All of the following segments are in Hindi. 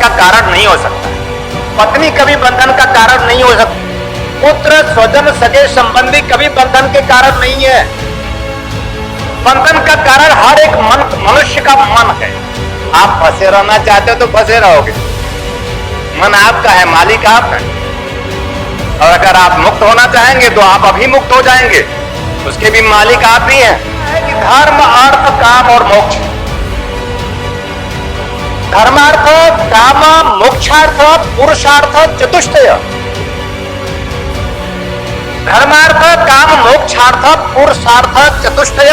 का कारण नहीं हो सकता, पत्नी कभी बंधन का कारण नहीं हो सकती, पुत्र स्वजन सगे संबंधी कभी बंधन के कारण नहीं है। बंधन का कारण हर एक मनुष्य का मन है। आप फंसे रहना चाहते हो तो फंसे रहोगे, मन आपका है, मालिक आप है। और अगर आप मुक्त होना चाहेंगे तो आप अभी मुक्त हो जाएंगे, उसके भी मालिक आप ही हैं। धर्म अर्थ काम और मोक्ष, धर्मार्थ काम मोक्षार्थ पुरुषार्थ चतुष्टय, धर्मार्थ काम मोक्षार्थ पुरुषार्थ चतुष्टय।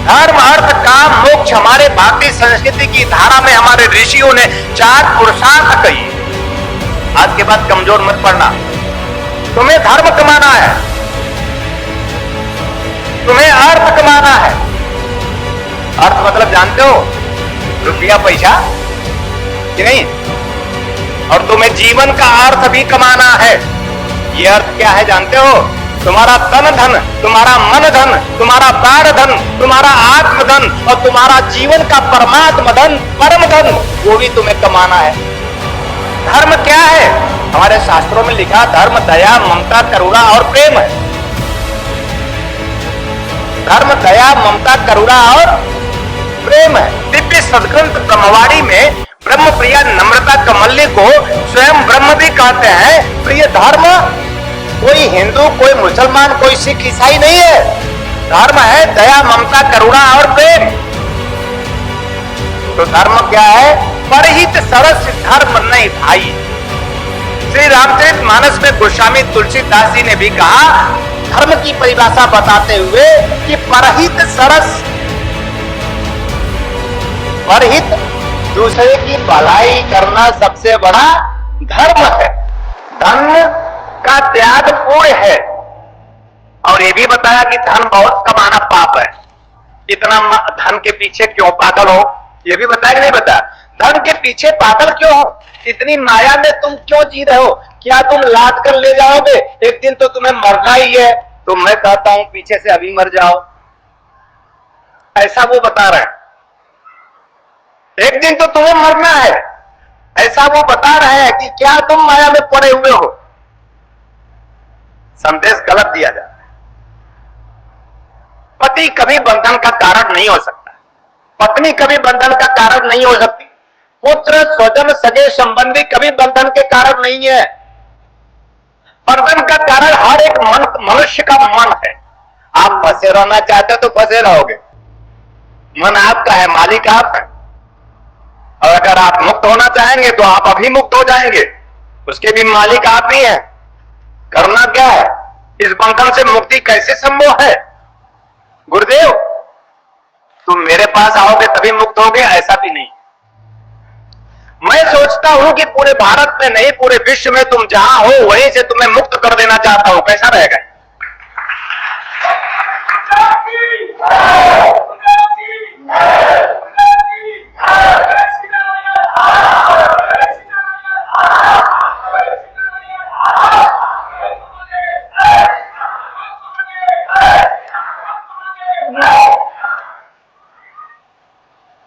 धर्म अर्थ काम मोक्ष हमारे भारतीय संस्कृति की धारा में हमारे ऋषियों ने 4 पुरुषार्थ कही। आज के बाद कमजोर मत पड़ना। तुम्हें धर्म कमाना है, तुम्हें अर्थ कमाना है। अर्थ मतलब जानते हो, रुपया पैसा कि नहीं? और तुम्हें जीवन का अर्थ भी कमाना है। ये अर्थ क्या है जानते हो? तुम्हारा तन धन, तुम्हारा मन धन, तुम्हारा प्राण धन, तुम्हारा आत्म धन और तुम्हारा जीवन का परमात्मा धन, परम धन, वो भी तुम्हें कमाना है। धर्म क्या है? हमारे शास्त्रों में लिखा धर्म दया ममता करुणा और प्रेम है। धर्म दया ममता करुणा और प्रेम है। दिव्य सदग्रंथ ब्रह्मवाणी में ब्रह्म प्रिया नम्रता कमल्य को स्वयं ब्रह्म भी कहते हैं। प्रिय धर्म कोई हिंदू, कोई मुसलमान, कोई सिख ईसाई नहीं है। धर्म है दया ममता करुणा और प्रेम। तो धर्म क्या है? परहित सरस धर्म नहीं भाई। श्री रामचरितमानस में गोस्वामी तुलसीदास जी ने भी कहा, धर्म की परिभाषा बताते हुए कि परहित सरस, परहित दूसरे की भलाई करना सबसे बड़ा धर्म है। धन का त्याग पुण्य है। और ये भी बताया कि धन बहुत कमाना पाप है। इतना धन के पीछे क्यों पागल हो, ये भी बताया कि नहीं बताया? धन के पीछे पागल क्यों हो? इतनी माया में तुम क्यों जी रहे हो? क्या तुम लाद कर ले जाओगे? एक दिन तो तुम्हें मरना ही है। तो मैं कहता हूं पीछे से अभी मर जाओ, ऐसा वो बता रहे हैं। एक दिन तो तुम्हें मरना है, ऐसा वो बता रहे हैं कि क्या तुम माया में पड़े हुए हो? संदेश गलत दिया जाता है। पति कभी बंधन का कारण नहीं हो सकता, पत्नी कभी बंधन का कारण नहीं हो सकती, पुत्र स्वजन सगे संबंधी कभी बंधन के कारण नहीं है। बंधन का कारण हर एक मनुष्य का मन है। आप फंसे रहना चाहते हो तो फंसे रहोगे, मन आपका है, मालिक आप है। और अगर आप मुक्त होना चाहेंगे तो आप अभी मुक्त हो जाएंगे, उसके भी मालिक आप ही हैं। करना क्या है? इस बंधन से मुक्ति कैसे संभव है? गुरुदेव तुम मेरे पास आओगे तभी मुक्त होगे, ऐसा भी नहीं। मैं सोचता हूं कि पूरे भारत में नहीं, पूरे विश्व में तुम जहां हो वहीं से तुम्हें मुक्त कर देना चाहता हूं। कैसा रहेगा?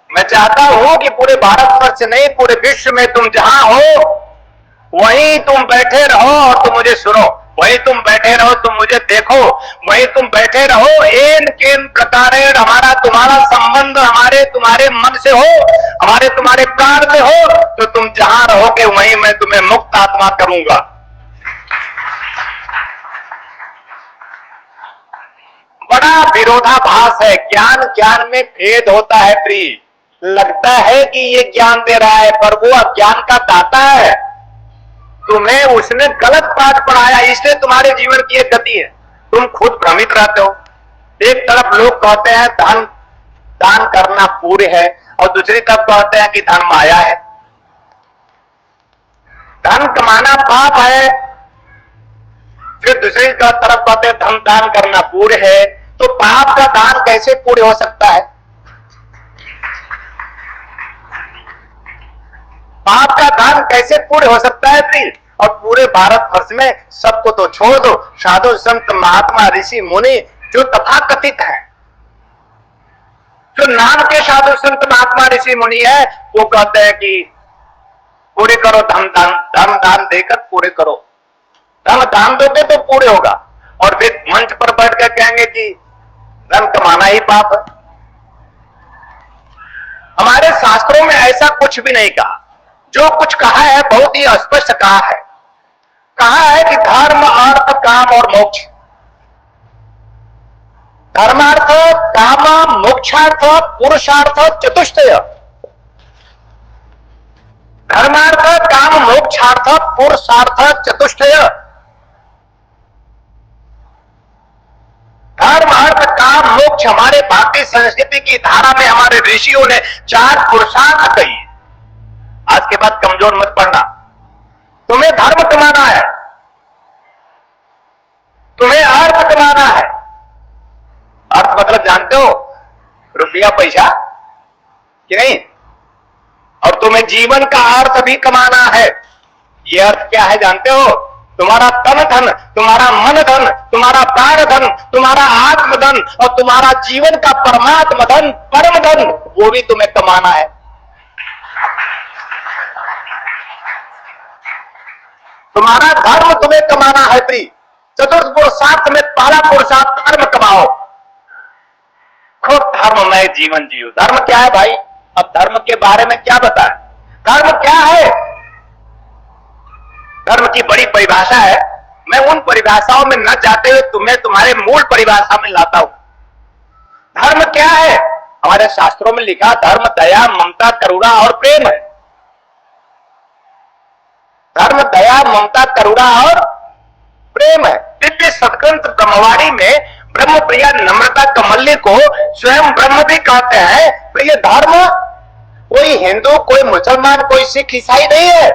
मैं चाहता हूं कि पूरे भारतवर्ष नहीं, पूरे विश्व में तुम जहां हो वहीं तुम बैठे रहो और तुम मुझे सुनो, वहीं तुम बैठे रहो, तुम मुझे देखो, वहीं तुम बैठे रहो। एन केन प्रकारे हमारा तुम्हारा संबंध हमारे तुम्हारे मन से हो, हमारे तुम्हारे प्राण से हो, तो तुम जहां रहोगे वहीं मैं तुम्हें मुक्त आत्मा करूंगा। बड़ा विरोधाभास है। ज्ञान ज्ञान में भेद होता है प्रिय। लगता है कि ये ज्ञान दे रहा है, पर वो अज्ञान का दाता है। तुम्हें उसने गलत पाठ पढ़ाया, इसलिए तुम्हारे जीवन की एक गति है। तुम खुद भ्रमित रहते हो। एक तरफ लोग कहते हैं धन दान करना पुण्य है, और दूसरी तरफ कहते हैं कि धन माया है। धन कमाना पाप है, फिर दूसरी तरफ कहते हैं धन दान करना पुण्य है। तो पाप का दान कैसे पुण्य हो सकता है? पाप का दान कैसे पुण्य हो सकता है प्रिय? और पूरे भारतवर्ष में सबको तो छोड़ दो, साधु संत महात्मा ऋषि मुनि जो तथाकथित हैं, जो नाम के साधु संत महात्मा ऋषि मुनि है वो कहते हैं कि पूरे करो धर्म दान देकर पूरे करो, धर्म दान दोगे तो पूरे होगा। और फिर मंच पर बैठ कर कहेंगे कि धन कमाना ही पाप है। हमारे शास्त्रों में ऐसा कुछ भी नहीं कहा। जो कुछ कहा है बहुत ही स्पष्ट कहा है। कहा है कि धर्म अर्थ काम और मोक्ष, धर्मार्थ काम मोक्षार्थ पुरुषार्थ चतुष्टय, धर्मार्थ काम मोक्षार्थ पुरुषार्थ चतुष्टय। धर्म अर्थ काम मोक्ष हमारे भारतीय संस्कृति की धारा में हमारे ऋषियों ने 4 पुरुषार्थ कही। आज के बाद कमजोर मत पड़ना। तुम्हें धर्म कमाना है, तुम्हें अर्थ कमाना है। अर्थ मतलब जानते हो, रुपया पैसा कि नहीं? और तुम्हें जीवन का अर्थ भी कमाना है। यह अर्थ क्या है जानते हो? तुम्हारा तन धन, तुम्हारा मन धन, तुम्हारा प्राण धन, तुम्हारा आत्म धन और तुम्हारा जीवन का परमात्मा धन, परम धन, वो भी तुम्हें कमाना है। तुम्हारा धर्म तुम्हें कमाना है प्रिय। चतुर्थ पुरुषार्थ में पहला पुरुषार्थ धर्म कमाओ। खूब धर्ममय जीवन जियो। धर्म क्या है भाई? अब धर्म के बारे में क्या बताएं? धर्म क्या है? धर्म की बड़ी परिभाषा है। मैं उन परिभाषाओं में न जाते हुए तुम्हें तुम्हारे मूल परिभाषा में लाता हूं। धर्म क्या है? हमारे शास्त्रों में लिखा धर्म दया ममता करुणा और प्रेम है। धर्म दया ममता करुणा और प्रेम है। दिव्य सदग्रंथ ब्रह्मवाणी में ब्रह्म प्रिया नम्रता कमल्य को स्वयं ब्रह्म भी कहते हैं। तो ये धर्म कोई हिंदू, कोई मुसलमान, कोई सिख ईसाई नहीं है।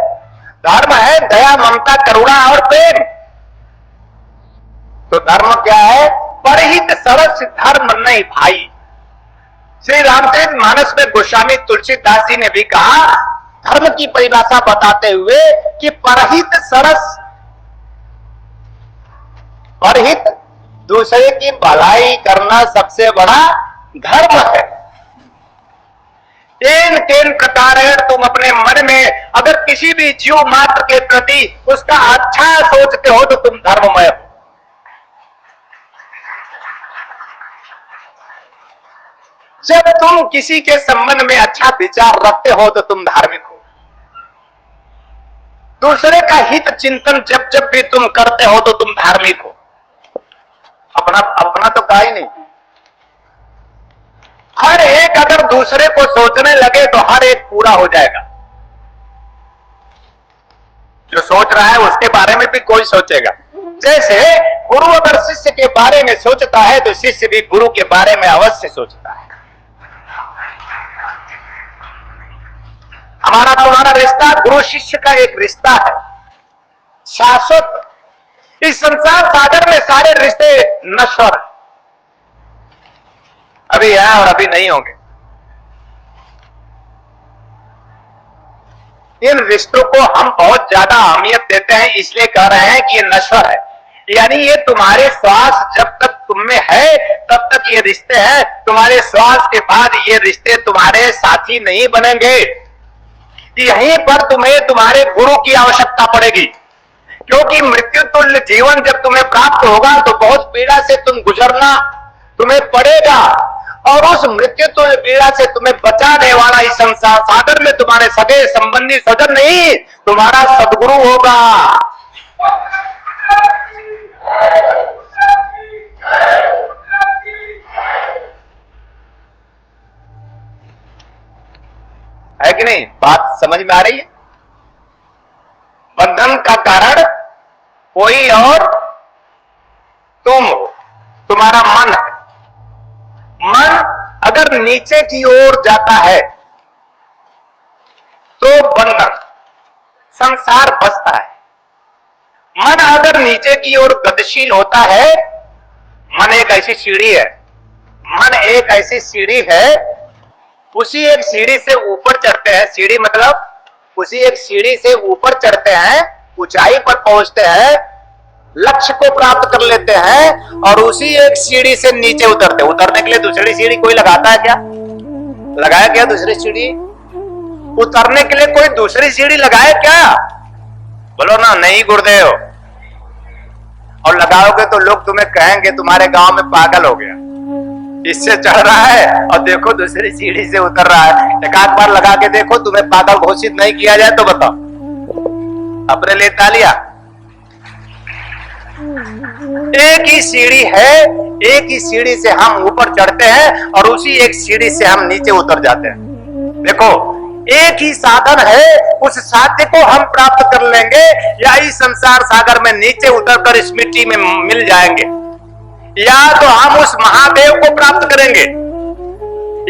धर्म है दया ममता करुणा और प्रेम। तो धर्म क्या है? परहित सरस धर्म नहीं भाई। श्री रामचरित मानस में गोस्वामी तुलसीदास जी ने भी कहा धर्म की परिभाषा बताते हुए कि परहित सरस, परहित दूसरे की भलाई करना सबसे बड़ा धर्म है। केन प्रकार तुम अपने मन में अगर किसी भी जीव मात्र के प्रति उसका अच्छा सोचते हो तो तुम धर्ममय हो। जब तुम किसी के संबंध में अच्छा विचार रखते हो तो तुम धार्मिक हो। दूसरे का हित चिंतन जब जब भी तुम करते हो तो तुम धार्मिक हो। अपना अपना तो कहा ही नहीं। हर एक अगर दूसरे को सोचने लगे तो हर एक पूरा हो जाएगा। जो सोच रहा है उसके बारे में भी कोई सोचेगा। जैसे गुरु अगर शिष्य के बारे में सोचता है तो शिष्य भी गुरु के बारे में अवश्य सोचता है। हमारा तुम्हारा रिश्ता गुरु शिष्य का एक रिश्ता है, शाश्वत। इस संसार सागर में सारे रिश्ते नश्वर हैं, अभी है और अभी नहीं होंगे। इन रिश्तों को हम बहुत ज्यादा अहमियत देते हैं, इसलिए कह रहे हैं कि ये नश्वर है। यानी ये तुम्हारे श्वास जब तक तुम में है तब तक ये रिश्ते हैं। तुम्हारे श्वास के बाद ये रिश्ते तुम्हारे साथी नहीं बनेंगे। यहीं पर तुम्हें तुम्हारे गुरु की आवश्यकता पड़ेगी, क्योंकि मृत्यु तुल्य जीवन जब तुम्हें प्राप्त होगा तो बहुत पीड़ा से तुम गुजरना तुम्हें पड़ेगा। और उस मृत्यु तुल्य पीड़ा से तुम्हें बचाने वाला इस संसार सागर में तुम्हारे सगे संबंधी स्वजन नहीं, तुम्हारा सदगुरु होगा। है कि नहीं? बात समझ में आ रही है? बंधन का कारण कोई और तुम हो, तुम्हारा मन है। मन अगर नीचे की ओर जाता है तो बंधन, संसार बसता है। मन अगर नीचे की ओर गतिशील होता है, मन एक ऐसी सीढ़ी है, मन एक ऐसी सीढ़ी है, उसी एक सीढ़ी से ऊपर चढ़ते हैं। सीढ़ी मतलब उसी एक सीढ़ी से ऊपर चढ़ते हैं, ऊंचाई पर पहुंचते हैं, लक्ष्य को प्राप्त कर लेते हैं और उसी एक सीढ़ी से नीचे उतरते। उतरने के लिए दूसरी सीढ़ी कोई लगाता है क्या? लगाया क्या दूसरी सीढ़ी? उतरने के लिए कोई दूसरी सीढ़ी लगाए क्या? बोलो ना, नहीं गुरुदेव। और लगाओगे तो लोग तुम्हें कहेंगे तुम्हारे गांव में पागल हो गया, इससे चढ़ रहा है और देखो दूसरी सीढ़ी से उतर रहा है। एक आध बार लगा के देखो, तुम्हें पागल घोषित नहीं किया जाए तो बताओ, अपने लिए तालियां। एक ही सीढ़ी है, एक ही सीढ़ी से हम ऊपर चढ़ते हैं और उसी एक सीढ़ी से हम नीचे उतर जाते हैं। देखो, एक ही साधन है, उस साध्य को हम प्राप्त कर लेंगे या इस संसार सागर में नीचे उतरकर इस मिट्टी में मिल जाएंगे, या तो हम उस महादेव को प्राप्त करेंगे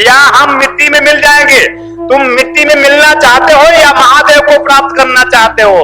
या हम मिट्टी में मिल जाएंगे। तुम मिट्टी में मिलना चाहते हो या महादेव को प्राप्त करना चाहते हो?